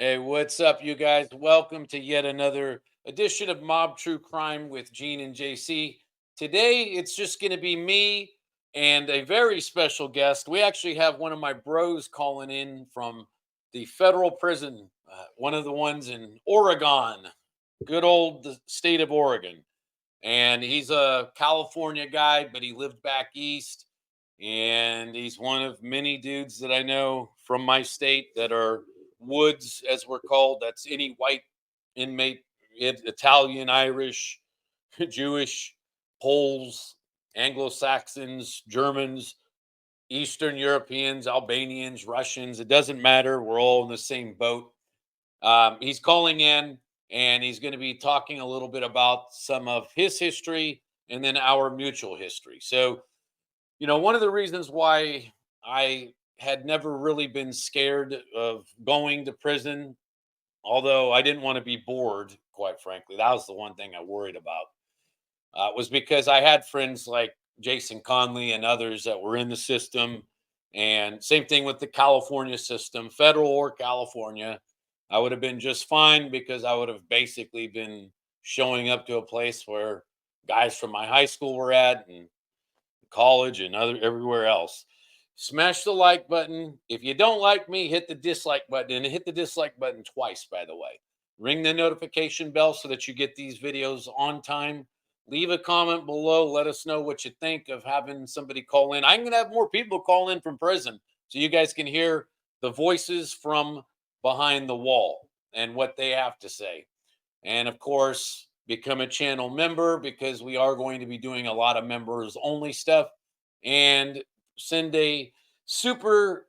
Hey, what's up, you guys? Welcome to yet another edition of Mob True Crime with Gene and JC. Today, it's just going to be me and a very special guest. We actually have one of my bros calling in from the federal prison, one of the ones in Oregon, good old the state of Oregon. And he's a California guy, but he lived back east. And he's one of many dudes that I know from my state that are woods, as we're called. That's any white inmate, Italian, Irish, Jewish, Poles, Anglo Saxons, Germans, Eastern Europeans, Albanians, Russians. It doesn't matter. We're all in the same boat. He's calling in and he's going to be talking a little bit about some of his history and then our mutual history. So, one of the reasons why I had never really been scared of going to prison, although I didn't want to be bored, quite frankly, that was the one thing I worried about, was because I had friends like Jason Conley and others that were in the system. And same thing with the California system, federal or California. I would have been just fine because I would have basically been showing up to a place where guys from my high school were at and college and other everywhere else. Smash the like button. If you don't like me, hit the dislike button and hit the dislike button twice, by the way. Ring the notification bell so that you get these videos on time. Leave a comment below. Let us know what you think of having somebody call in. I'm going to have more people call in from prison so you guys can hear the voices from behind the wall and what they have to say. And of course, become a channel member because we are going to be doing a lot of members only stuff. And send a super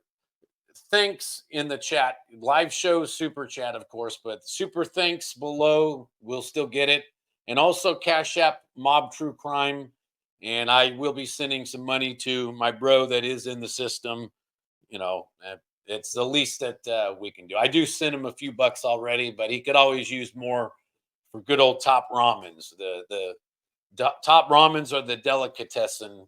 thanks in the chat, live show super chat, of course, but super thanks below. We'll still get it. And also, Cash App Mob True Crime. And I will be sending some money to my bro that is in the system. You know, it's the least that we can do. I do send him a few bucks already, but he could always use more for good old top ramens. The top ramens are the delicatessen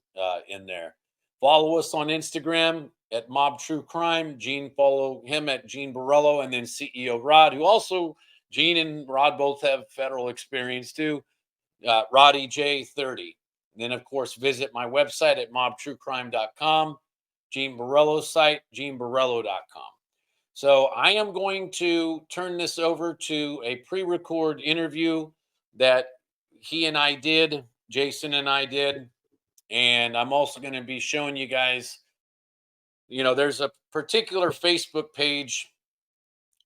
in there. Follow us on Instagram at Mob True Crime. Gene, follow him at Gene Borello, and then CEO Rod, who also Gene and Rod both have federal experience too. Roddy J30. And then, of course, visit my website at mobtruecrime.com, Gene Borello's site, geneborello.com. So I am going to turn this over to a pre-record interview that he and I did, Jason and I did, and I'm also going to be showing you guys, there's a particular Facebook page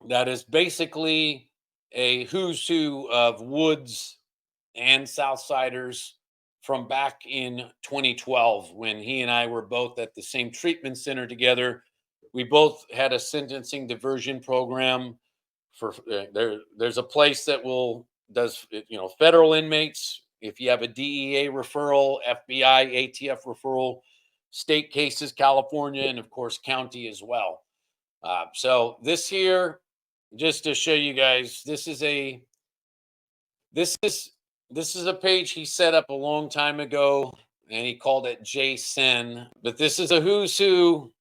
that is basically a who's who of Woods and Southsiders from back in 2012 when he and I were both at the same treatment center together. We both had a sentencing diversion program for there's a place that will does federal inmates if you have a DEA referral, FBI, ATF referral, state cases, California, and of course county as well. So this here, just to show you guys, this is this is a page he set up a long time ago, and he called it Jason. But this is a who's who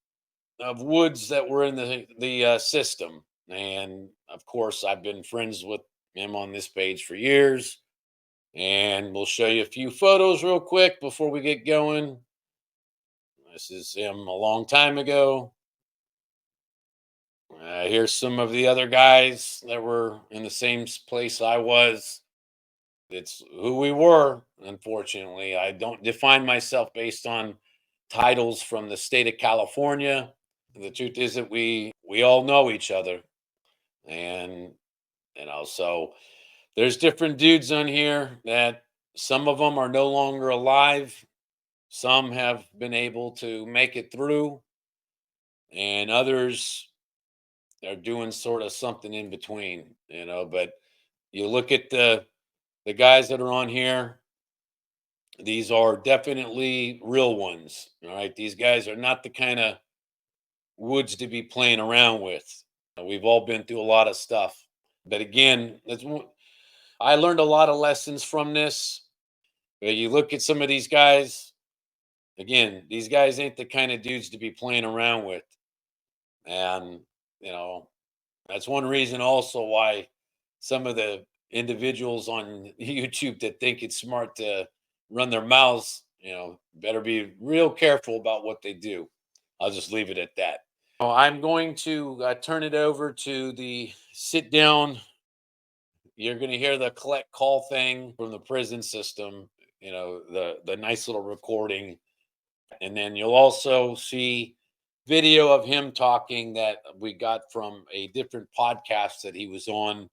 of woods that were in the system, and of course, I've been friends with him on this page for years. And we'll show you a few photos real quick before we get going. This is him a long time ago. Here's some of the other guys that were in the same place I was. It's who we were, unfortunately. I don't define myself based on titles from the state of California. The truth is that we all know each other. And so there's different dudes on here that some of them are no longer alive. Some have been able to make it through, and others are doing sort of something in between, but you look at the guys that are on here. These are definitely real ones. All right. These guys are not the kind of woods to be playing around with. We've all been through a lot of stuff. But again, I learned a lot of lessons from this. But you look at some of these guys, again, these guys ain't the kind of dudes to be playing around with. And, you know, That's one reason also why some of the individuals on YouTube that think it's smart to run their mouths, better be real careful about what they do. I'll just leave it at that. I'm going to turn it over to the sit down. You're going to hear the collect call thing from the prison system, the nice little recording. And then you'll also see video of him talking that we got from a different podcast that he was on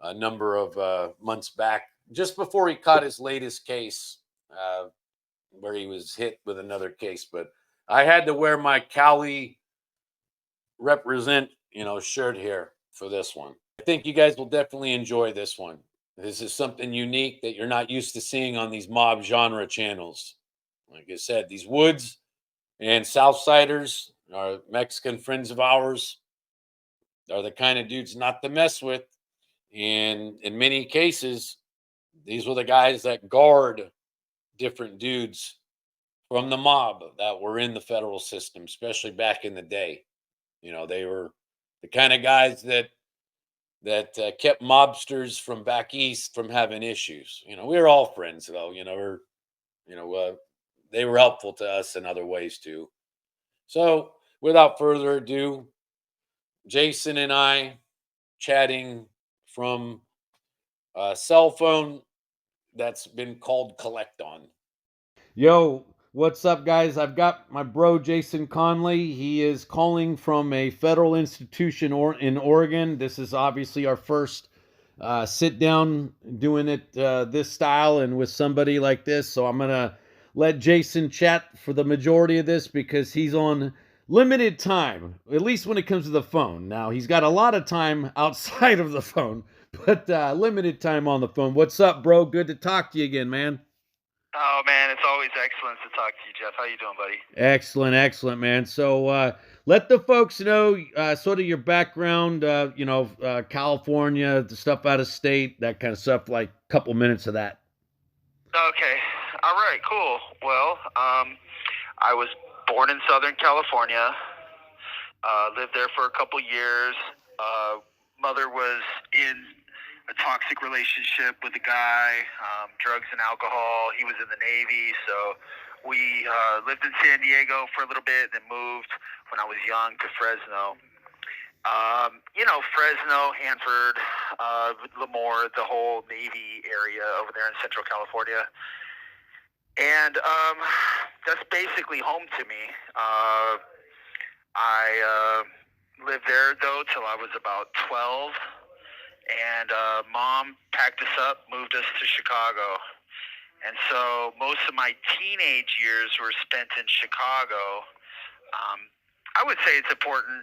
a number of months back, just before he caught his latest case, where he was hit with another case. But I had to wear my Cali represent, shirt here for this one. I think you guys will definitely enjoy this one. This is something unique that you're not used to seeing on these mob genre channels. Like I said, these Woods and Southsiders are Mexican friends of ours, are the kind of dudes not to mess with. And in many cases, these were the guys that guard different dudes from the mob that were in the federal system, especially back in the day. They were the kind of guys that kept mobsters from back east from having issues. We were all friends, though. You know, uh, they were helpful to us in other ways too. So, without further ado, Jason and I chatting from a cell phone that's been called collect on. Yo, what's up, guys? I've got my bro Jason Conley. He is calling from a federal institution in Oregon. This is obviously our first sit down doing it this style and with somebody like this. So I'm gonna let Jason chat for the majority of this because he's on limited time, at least when it comes to the phone. Now he's got a lot of time outside of the phone, but limited time on the phone. What's up, bro? Good to talk to you again, man. Oh man, it's always excellent to talk to you, Jeff. How you doing, buddy? Excellent, excellent, man. So let the folks know sort of your background, California, the stuff out of state, that kind of stuff, like a couple minutes of that. Okay. All right. Cool. Well, I was born in Southern California. Lived there for a couple years. Mother was in a toxic relationship with a guy, drugs and alcohol. He was in the Navy, so we lived in San Diego for a little bit, then moved when I was young to Fresno. Fresno, Hanford, Lemoore, the whole Navy area over there in Central California. And that's basically home to me. I lived there, though, till I was about 12. And Mom packed us up, moved us to Chicago. And so most of my teenage years were spent in Chicago. I would say it's important,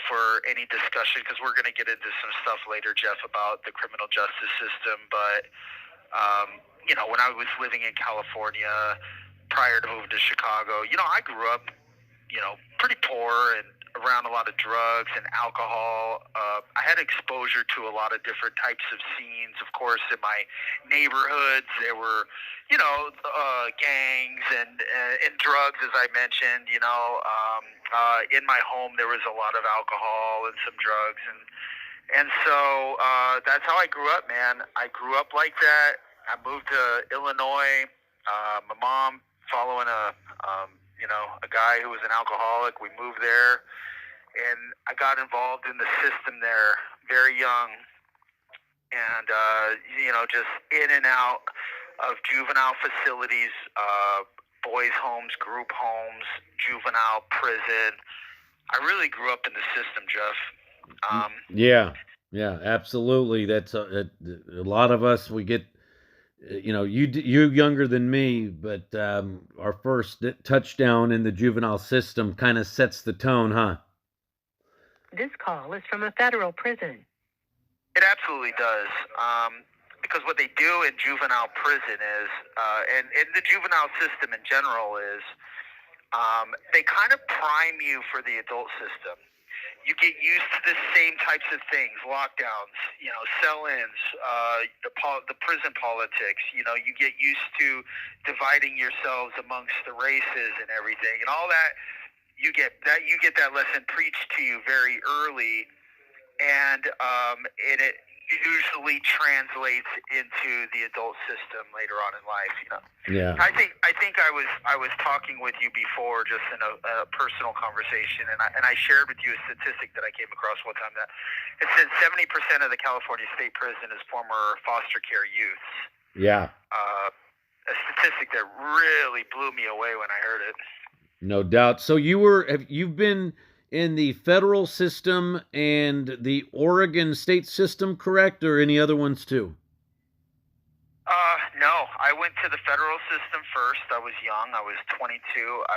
for any discussion, because we're going to get into some stuff later, Jeff, about the criminal justice system. But, when I was living in California prior to moving to Chicago, I grew up, pretty poor and around a lot of drugs and alcohol. I had exposure to a lot of different types of scenes. Of course, in my neighborhoods, there were, gangs and drugs, as I mentioned. In my home, there was a lot of alcohol and some drugs, and so that's how I grew up, man. I grew up like that. I moved to Illinois. My mom following a guy who was an alcoholic. We moved there, and I got involved in the system there very young, and just in and out of juvenile facilities, boys' homes, group homes, juvenile prison. I really grew up in the system, Jeff. Yeah, absolutely. That's a lot of us. We get, you younger than me, but our first touchdown in the juvenile system kind of sets the tone, huh? This call is from a federal prison. It absolutely does. Because what they do in juvenile prison is, and in the juvenile system in general is, they kind of prime you for the adult system. You get used to the same types of things, lockdowns, sell-ins, the prison politics. You get used to dividing yourselves amongst the races and everything, and all that. You get that lesson preached to you very early. and it usually translates into the adult system later on in life. Yeah. I think I was talking with you before, just in a personal conversation, and I shared with you a statistic that I came across one time that it said 70% of the California state prison is former foster care youths. Yeah. A statistic that really blew me away when I heard it. No doubt. So you've been in the federal system and the Oregon state system, correct, or any other ones too? No, I went to the federal system first. I was young. I was 22. I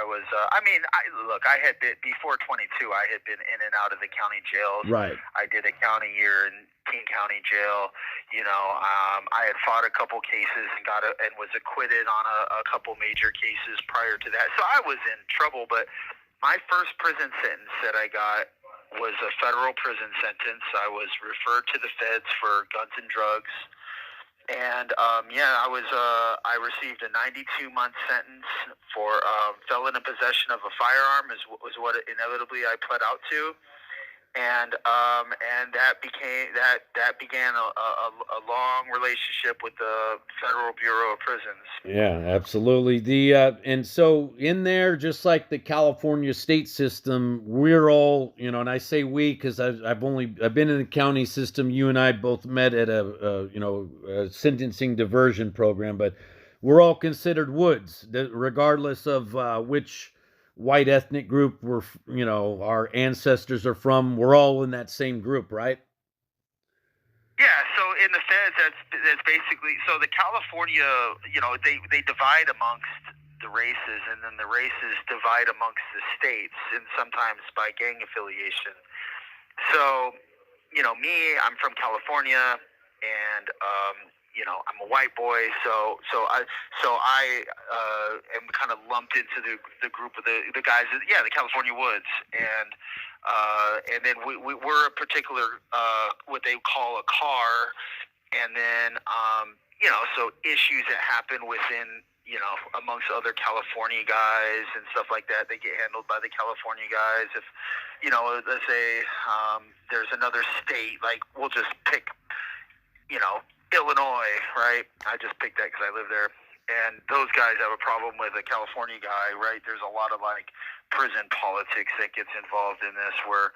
had been, before 22, I had been in and out of the county jails. Right. I did a county year in King County Jail. I had fought a couple cases and was acquitted on a couple major cases prior to that. So I was in trouble, but my first prison sentence that I got was a federal prison sentence. I was referred to the feds for guns and drugs. And I received a 92-month sentence for felon in possession of a firearm was what inevitably I pled out to, and that began a long relationship with the Federal Bureau of Prisons. Yeah, absolutely. And so in there, just like the California state system, we're all, and I say we because I've been in the county system. You and I both met at a sentencing diversion program, but we're all considered woods, regardless of which white ethnic group our ancestors are from. We're all in that same group, right? Yeah, so in the feds, that's basically, so the California, they divide amongst the races, and then the races divide amongst the states, and sometimes by gang affiliation. So, I'm from California, and I'm a white boy, so I am kind of lumped into the group of the guys, the California Woods, and then we're a particular what they call a car, and then so issues that happen within amongst other California guys and stuff like that, they get handled by the California guys. If let's say there's another state, like we'll just pick Illinois, right? I just picked that because I live there. And those guys have a problem with a California guy, right? There's a lot of prison politics that gets involved in this, where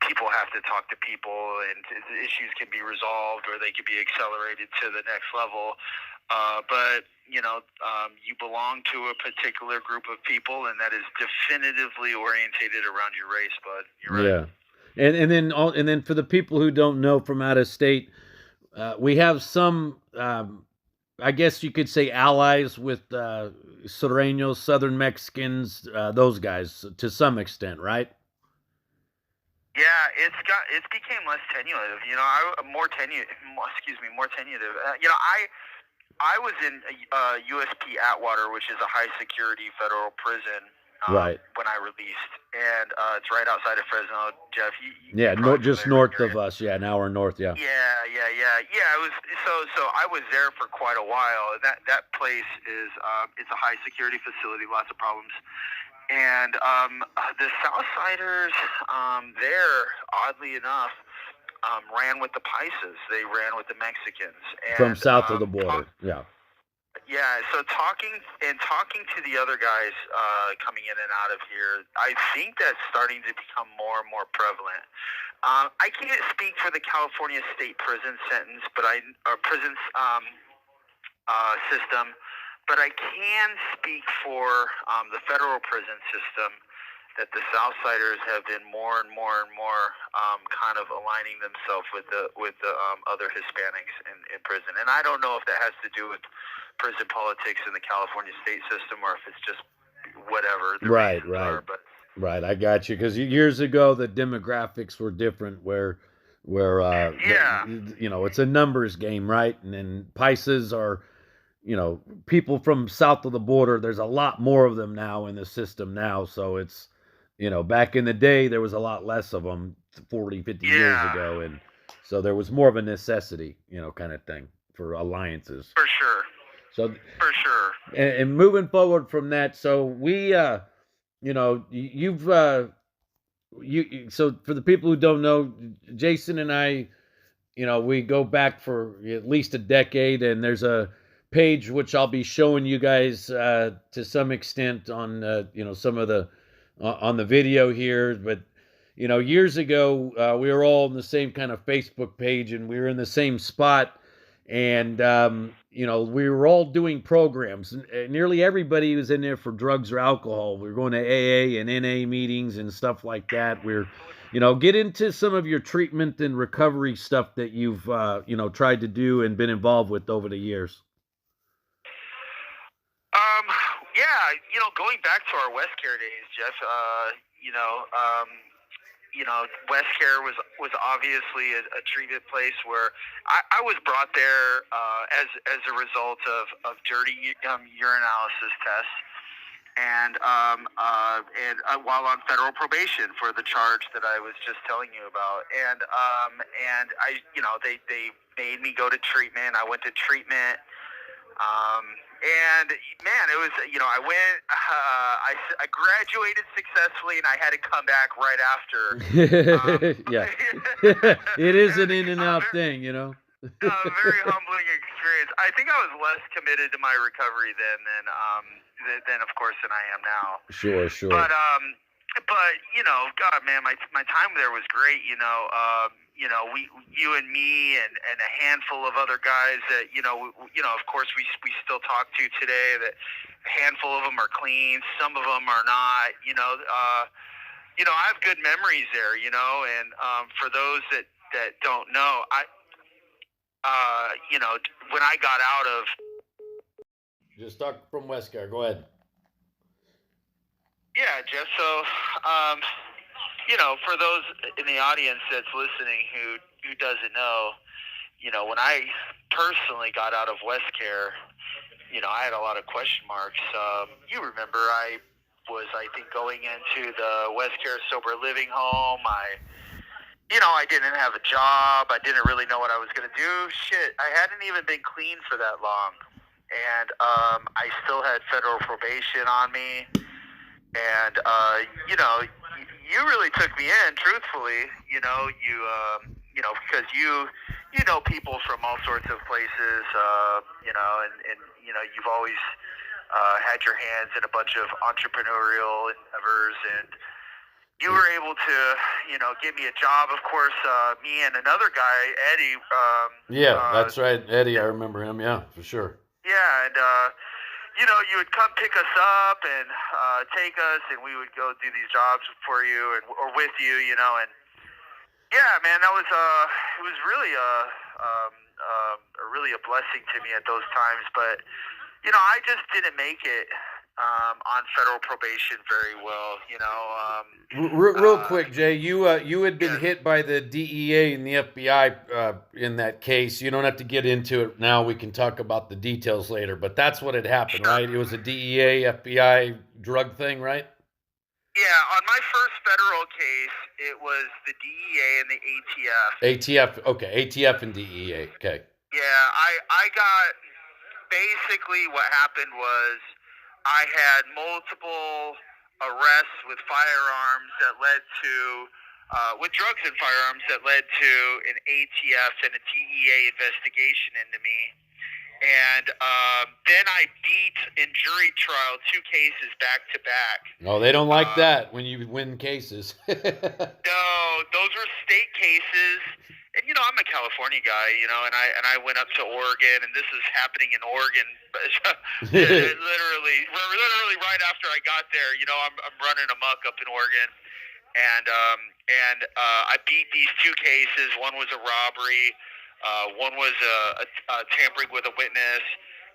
people have to talk to people, and issues can be resolved or they can be accelerated to the next level. But you belong to a particular group of people, and that is definitively orientated around your race, bud. You're right. Yeah, and then for the people who don't know from out of state. We have some, I guess you could say, allies with Sureños, Southern Mexicans, those guys to some extent, right? Yeah, it's became less tenuative. More tenuative. I was in USP Atwater, which is a high security federal prison. Right. When I released, and it's right outside of Fresno, Jeff. Just north of us. Yeah, an hour north. Yeah. Yeah. It was so I was there for quite a while. That place is it's a high security facility, lots of problems, and the Southsiders there, oddly enough, ran with the Paisas. They ran with the Mexicans from south of the border. Yeah. Yeah, so talking to the other guys coming in and out of here, I think that's starting to become more and more prevalent. I can't speak for the California state prison sentence, prison system, but I can speak for the federal prison system. That the Southsiders have been more and more kind of aligning themselves with the other Hispanics in prison, and I don't know if that has to do with prison politics in the California state system, or if it's just whatever. Right. Right, I got you. Because years ago, the demographics were different. Where it's a numbers game, right? And then Paisas are, people from south of the border. There's a lot more of them now in the system now, so it's. Back in the day, there was a lot less of them 40, 50 years ago. And so there was more of a necessity, kind of thing for alliances. For sure. For sure. And moving forward from that, so we, you've So for the people who don't know, Jason and I, we go back for at least a decade, and there's a page which I'll be showing you guys to some extent on some of the on the video here. But years ago, we were all in the same kind of Facebook page, and we were in the same spot, and we were all doing programs. And nearly everybody was in there for drugs or alcohol. We were going to AA and NA meetings and stuff like that. Get into some of your treatment and recovery stuff that you've tried to do and been involved with over the years. Yeah, going back to our West Care days, Jeff. West Care was obviously a treatment place where I was brought there as a result of dirty urinalysis tests, and while on federal probation for the charge that I was just telling you about, and I they made me go to treatment. I went to treatment. And man, it was, I went, I graduated successfully, and I had to come back right after. Yeah, it is an in and out thing, A very humbling experience. I think I was less committed to my recovery then than of course than I am now. Sure. But God, man, my time there was great. You and me and a handful of other guys that of course we still talk to today. That a handful of them are clean, some of them are not. I have good memories there. And for those that don't know, when I got out of. Just talk from Westcar. Go ahead. Yeah, Jeff. So, for those in the audience that's listening who doesn't know, when I personally got out of West Care, I had a lot of question marks. You remember I think, going into the West Care sober living home. I didn't have a job. I didn't really know what I was going to do. Shit, I hadn't even been clean for that long. And I still had federal probation on me. And, you really took me in, truthfully, because you know people from all sorts of places, and you've always had your hands in a bunch of entrepreneurial endeavors, and you were able to, get me a job. Of course, me and another guy, Eddie. That's right, Eddie. I remember him. Yeah, for sure. Yeah, and you would come pick us up and take us, and we would go do these jobs for you or with you, and yeah, man, that was it was really a blessing to me at those times. But I just didn't make it on federal probation very well. Real quick, Jay, you had been hit by the DEA and the FBI in that case. You don't have to get into it now. We can talk about the details later. But that's what had happened, Sure. right? It was a DEA FBI drug thing, right? Yeah, on my first federal case, it was the DEA and the ATF. ATF, okay, ATF and DEA, okay. Yeah, I got, basically what happened was I had multiple arrests with firearms that led to, with drugs and firearms that led to an ATF and a DEA investigation into me. And then I beat in jury trial 2 cases back to back. No, they don't like that when you win cases. No, those were state cases. And I'm a California guy, and I went up to Oregon, and this is happening in Oregon. literally right after I got there, I'm running amok up in Oregon, and I beat these 2 cases. One was a robbery. One was a tampering with a witness,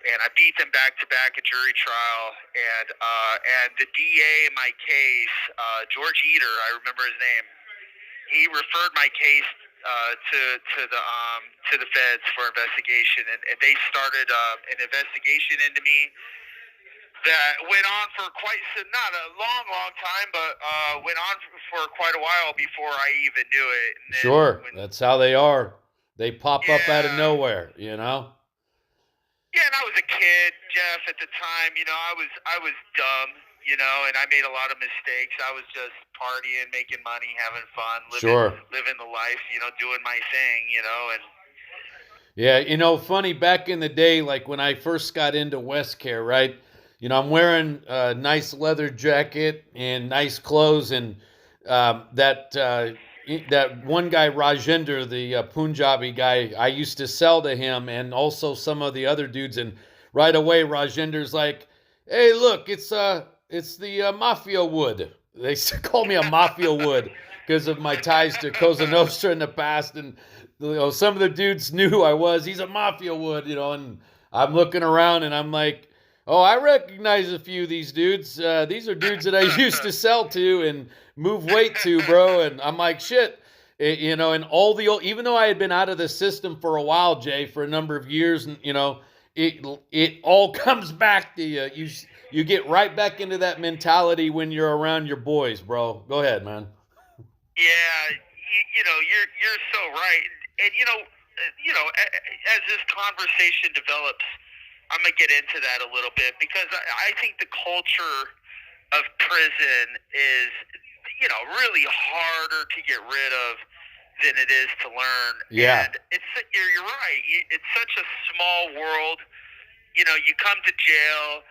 and I beat them back to back at jury trial. And the DA in my case, George Eater, I remember his name. He referred my case to the feds for investigation, and they started an investigation into me that went on for not a long time, but went on for quite a while before I even knew it. And then sure, that's how they are. They pop up out of nowhere, Yeah, and I was a kid, Jeff, at the time. I was dumb. you know, and I made a lot of mistakes. I was just partying, making money, having fun, Sure. living the life, you know, doing my thing, you know, and Yeah, funny, back in the day, like when I first got into West Care, right? I'm wearing a nice leather jacket and nice clothes, and that one guy, Rajender, the Punjabi guy, I used to sell to him, and also some of the other dudes. And right away, Rajender's like, "Hey, look, it's the Mafia Wood." They used to call me a Mafia Wood because of my ties to Cosa Nostra in the past, and some of the dudes knew who I was. He's a Mafia Wood, and I'm looking around and I'm like, oh, I recognize a few of these dudes. These are dudes that I used to sell to and move weight to, bro. And I'm like, shit. And all the old, even though I had been out of the system for a while, Jay, for a number of years, and it all comes back to you. You get right back into that mentality when you're around your boys, bro. Go ahead, man. yeah, you know, you're so right, and as this conversation develops, I'm gonna get into that a little bit because I think the culture of prison is, really harder to get rid of than it is to learn. Yeah. And you're right. It's such a small world. You know, you come to jail.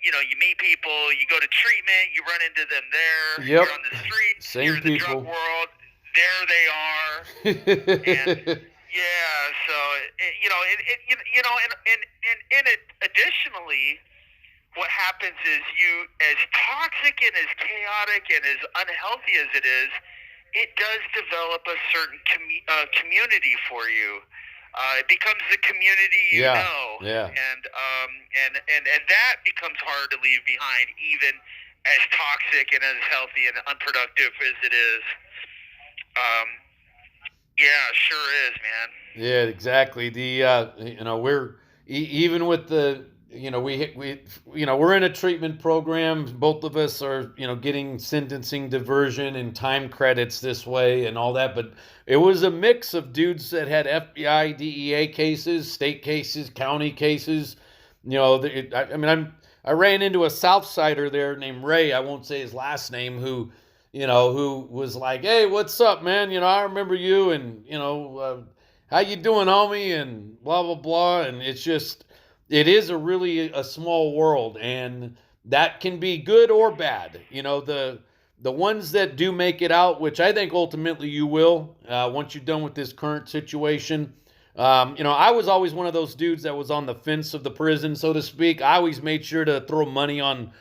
You know, you meet people. You go to treatment. You run into them there. Yep. You're on the streets. Same you're in the people. drug world. There they are. And yeah, so additionally, what happens is you, as toxic and as chaotic and as unhealthy as it is, it does develop a certain community for you. It becomes the community you know, and that becomes hard to leave behind, even as toxic and as healthy and unproductive as it is. Yeah, sure is, man. Yeah, exactly. We're even with the we're in a treatment program. Both of us are getting sentencing diversion and time credits this way and all that. But it was a mix of dudes that had FBI, DEA cases, state cases, county cases. I ran into a South Sider there named Ray. I won't say his last name. Who was like, "Hey, what's up, man? I remember you, and how you doing, homie?" And blah blah blah. And it is a small world, and that can be good or bad. The ones that do make it out, which I think ultimately you will, once you're done with this current situation. I was always one of those dudes that was on the fence of the prison, so to speak. I always made sure to throw money on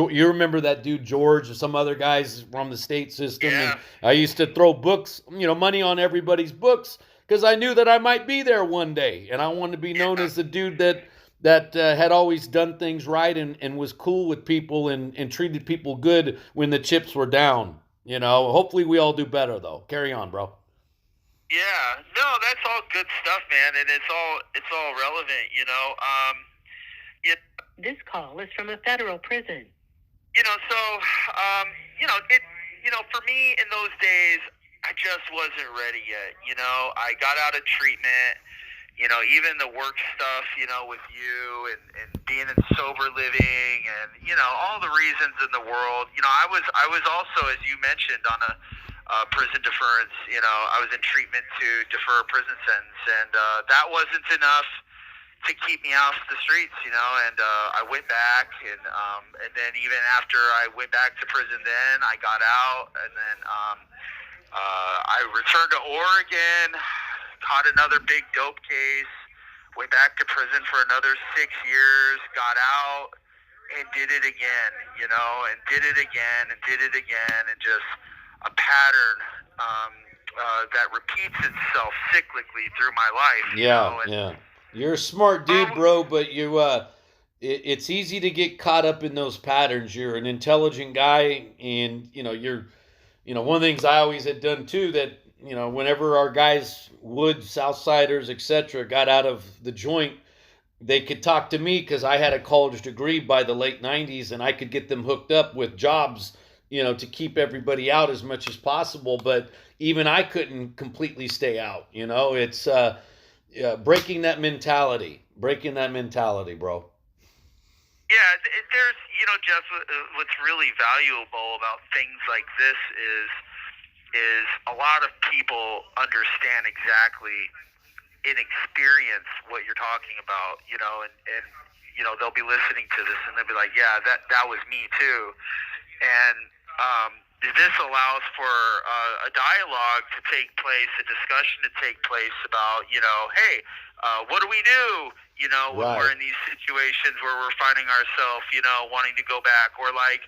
you remember that dude George or some other guys from the state system. Yeah. And I used to throw books, money on everybody's books because I knew that I might be there one day, and I wanted to be known as the dude that had always done things right and was cool with people and treated people good when the chips were down. Hopefully we all do better though. Carry on, bro. Yeah, no, that's all good stuff, man, and it's all relevant, This call is from a federal prison. For me in those days, I just wasn't ready yet. I got out of treatment. Even the work stuff, with you and being in sober living and all the reasons in the world. I was also, as you mentioned, on a prison deference. I was in treatment to defer a prison sentence, and that wasn't enough to keep me off the streets, and I went back, and then even after I went back to prison, then I got out, and then I returned to Oregon, caught another big dope case, went back to prison for another 6 years, got out, and did it again, and did it again, and did it again, and just a pattern that repeats itself cyclically through my life. Yeah. You're a smart dude, bro, but it's easy to get caught up in those patterns. You're an intelligent guy, and you're one of the things I always had done too, that whenever our guys, Wood, Southsiders, etc., got out of the joint, they could talk to me because I had a college degree by the late 90s, and I could get them hooked up with jobs, to keep everybody out as much as possible. But even I couldn't completely stay out. It's breaking that mentality, bro. Yeah, there's, Jeff, what's really valuable about things like this is a lot of people understand exactly in experience what you're talking about, and they'll be listening to this and they'll be like, yeah, that was me too. And this allows for a dialogue to take place, a discussion to take place about, hey, what do we do, when we're in these situations where we're finding ourselves, wanting to go back, or like,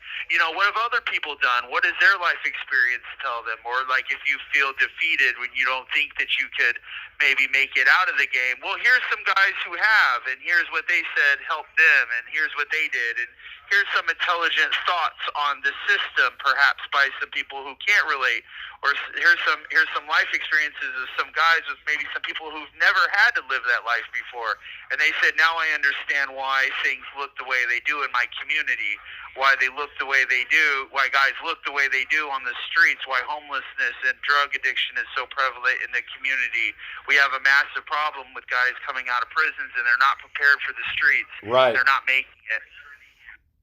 what have other people done? What does their life experience tell them? Or like, if you feel defeated when you don't think that you could maybe make it out of the game, well, here's some guys who have, and here's what they said helped them, and here's what they did, and here's some intelligent thoughts on the system, perhaps by some people who can't relate, or here's some life experiences of some guys with maybe some people who've never had to live that life before, and they said, now I understand why things look the way they do in my community, why they look the way they do, why guys look the way they do on the streets, why homelessness and drug addiction is so prevalent in the community. We have a massive problem with guys coming out of prisons and they're not prepared for the streets. Right. They're not making it.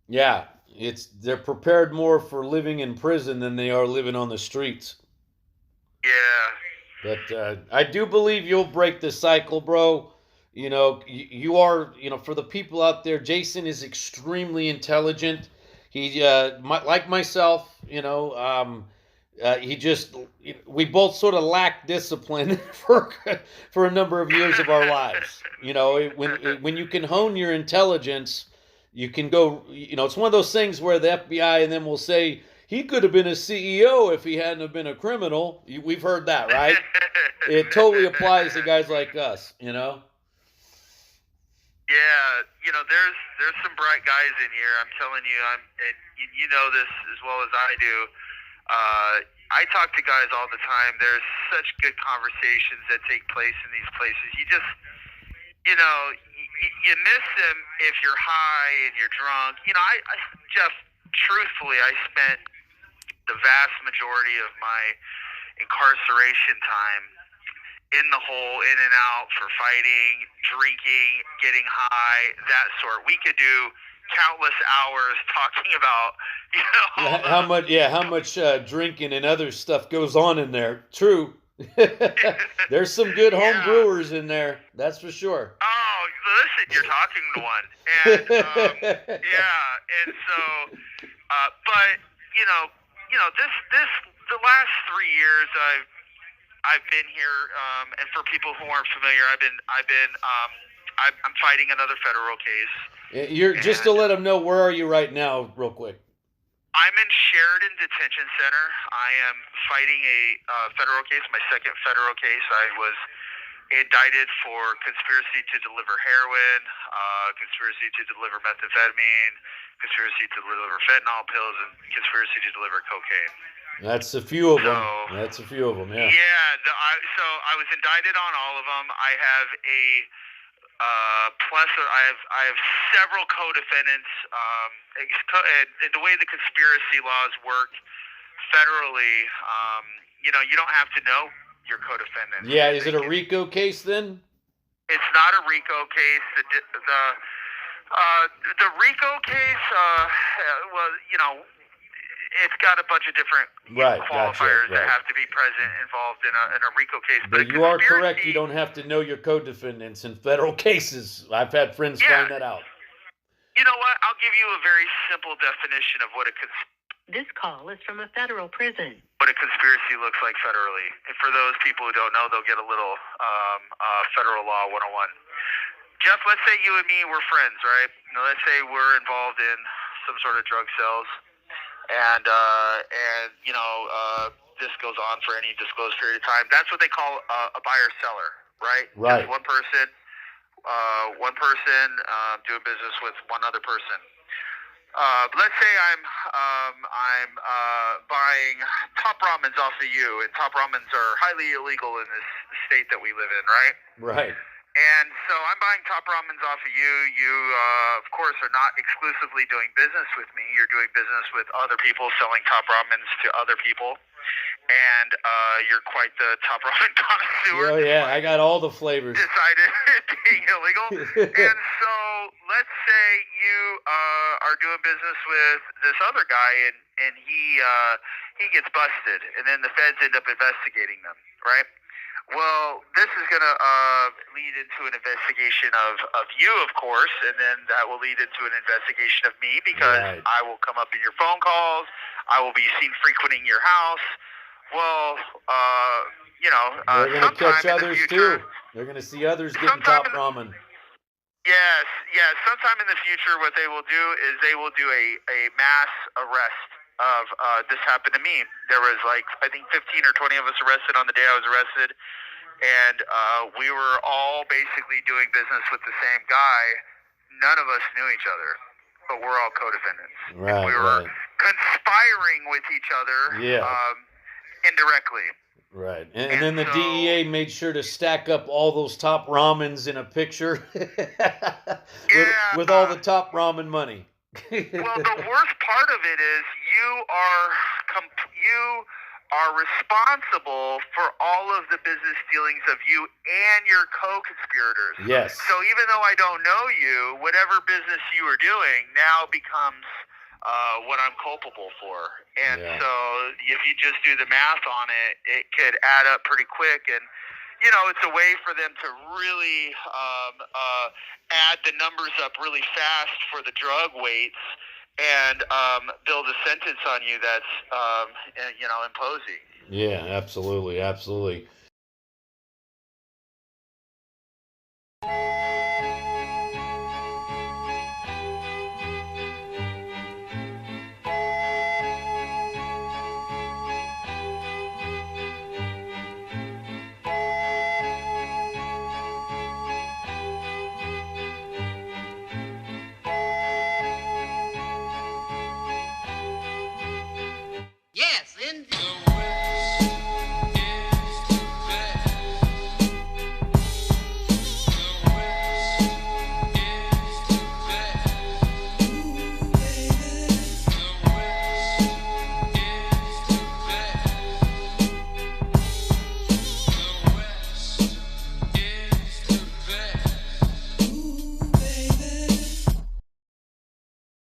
Yeah, they're prepared more for living in prison than they are living on the streets. Yeah. But I do believe you'll break the cycle, bro. You are, for the people out there, Jason is extremely intelligent. He, like myself, we both sort of lack discipline for a number of years of our lives. When you can hone your intelligence, you can go, it's one of those things where the FBI and them will say, he could have been a CEO if he hadn't have been a criminal. We've heard that, right? It totally applies to guys like us, Yeah, there's some bright guys in here. I'm telling you, and you know this as well as I do. I talk to guys all the time. There's such good conversations that take place in these places. You just, you miss them if you're high and you're drunk. Jeff, truthfully, I spent the vast majority of my incarceration time in the hole, in and out, for fighting, drinking, getting high, that sort. We could do countless hours talking about, how much drinking and other stuff goes on in there. True. There's some good home brewers in there, that's for sure. Oh, listen, you're talking to one. And and so but this the last 3 years I've been here, and for people who aren't familiar, I'm fighting another federal case. Just to let them know, where are you right now, real quick? I'm in Sheridan Detention Center. I am fighting a federal case, my second federal case. I was indicted for conspiracy to deliver heroin, conspiracy to deliver methamphetamine, conspiracy to deliver fentanyl pills, and conspiracy to deliver cocaine. That's a few of them. Yeah. Yeah. So I was indicted on all of them. I have I have several co-defendants. And the way the conspiracy laws work federally, you don't have to know your co-defendants. Yeah. Is it a RICO case then? It's not a RICO case. The RICO case, it's got a bunch of different qualifiers that have to be present involved in a RICO case. But you are correct. You don't have to know your co-defendants in federal cases. I've had friends find that out. You know what? I'll give you a very simple definition of what a This call is from a federal prison. What a conspiracy looks like federally. And for those people who don't know, they'll get a little federal law 101. Jeff, let's say you and me were friends, right? Let's say we're involved in some sort of drug sales. And this goes on for any disclosed period of time. That's what they call a buyer-seller, right? Right. Just one person doing business with one other person. Let's say I'm buying top ramens off of you, and top ramens are highly illegal in this state that we live in, right? Right. And so I'm buying top ramens off of you. You, of course, are not exclusively doing business with me. You're doing business with other people selling top ramens to other people. And you're quite the top ramen connoisseur. Oh, yeah. I got all the flavors. Decided it being illegal. And so let's say you are doing business with this other guy, and he gets busted, and then the feds end up investigating them, right? Well, this is going to lead into an investigation of you, of course, and then that will lead into an investigation of me because Right. I will come up in your phone calls. I will be seen frequenting your house. Well, They're going to catch sometime in the others future, too. They're going to see others getting top ramen. yes, sometime in the future, what they will do is they will do a mass arrest of this happened to me. There was I think 15 or 20 of us arrested on the day I was arrested, and we were all basically doing business with the same guy. None of us knew each other, but we're all co-defendants. Right, we were right. conspiring with each other indirectly. Right. And then the DEA made sure to stack up all those top ramens in a picture with all the top ramen money. Well, the worst part of it is you are responsible for all of the business dealings of you and your co-conspirators. Yes. So even though I don't know you, whatever business you are doing now becomes what I'm culpable for. And so if you just do the math on it, it could add up pretty quick. And it's a way for them to really add the numbers up really fast for the drug weights and build a sentence on you that's, imposing. Yeah, absolutely, absolutely.